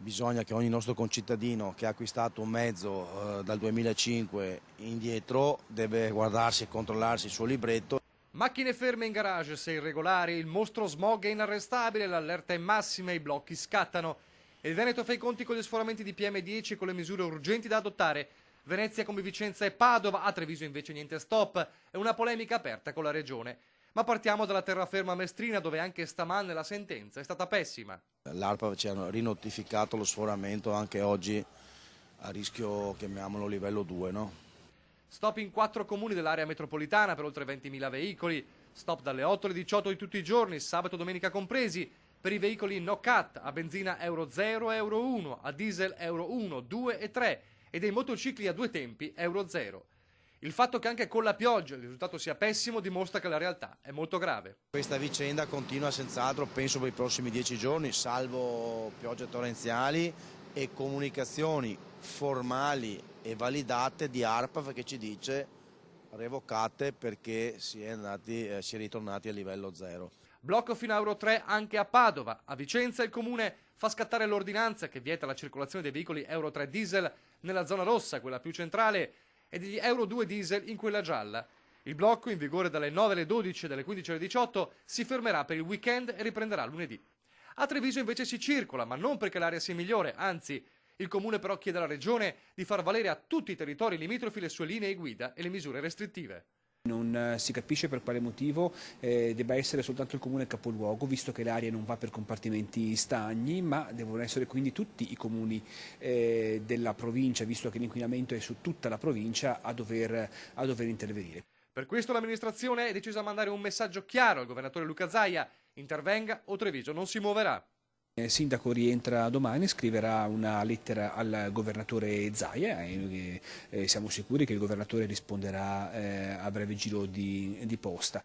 Bisogna che ogni nostro concittadino che ha acquistato un mezzo dal 2005 indietro deve guardarsi e controllarsi il suo libretto. Macchine ferme in garage, se irregolari, il mostro smog è inarrestabile, l'allerta è massima e i blocchi scattano. Il Veneto fa i conti con gli sforamenti di PM10 e con le misure urgenti da adottare. Venezia come Vicenza e Padova, a Treviso invece niente stop. È una polemica aperta con la regione. Ma partiamo dalla terraferma mestrina, dove anche stamane la sentenza è stata pessima. L'ARPA ci ha rinotificato lo sforamento anche oggi a rischio, chiamiamolo livello 2, no? Stop in 4 comuni dell'area metropolitana per oltre 20.000 veicoli. Stop dalle 8 alle 18 di tutti i giorni, sabato e domenica compresi, per i veicoli no cut, a benzina Euro 0 e Euro 1, a diesel Euro 1, 2 e 3 e dei motocicli a due tempi Euro 0. Il fatto che anche con la pioggia il risultato sia pessimo dimostra che la realtà è molto grave. Questa vicenda continua senz'altro, penso, per i prossimi 10 giorni, salvo piogge torrenziali e comunicazioni formali e validate di ARPA che ci dice revocate perché si è ritornati a livello 0. Blocco fino a Euro 3 anche a Padova. A Vicenza il comune fa scattare l'ordinanza che vieta la circolazione dei veicoli Euro 3 diesel nella zona rossa, quella più centrale, e degli Euro 2 diesel in quella gialla. Il blocco, in vigore dalle 9 alle 12 e dalle 15 alle 18, si fermerà per il weekend e riprenderà lunedì. A Treviso invece si circola, ma non perché l'area sia migliore, anzi, il comune però chiede alla regione di far valere a tutti i territori limitrofi le sue linee guida e le misure restrittive. Non si capisce per quale motivo debba essere soltanto il comune capoluogo, visto che l'area non va per compartimenti stagni, ma devono essere quindi tutti i comuni della provincia, visto che l'inquinamento è su tutta la provincia, a dover intervenire. Per questo l'amministrazione è decisa a mandare un messaggio chiaro al governatore Luca Zaia: intervenga o Treviso non si muoverà. Il sindaco rientra domani, scriverà una lettera al governatore Zaia e siamo sicuri che il governatore risponderà a breve giro di posta.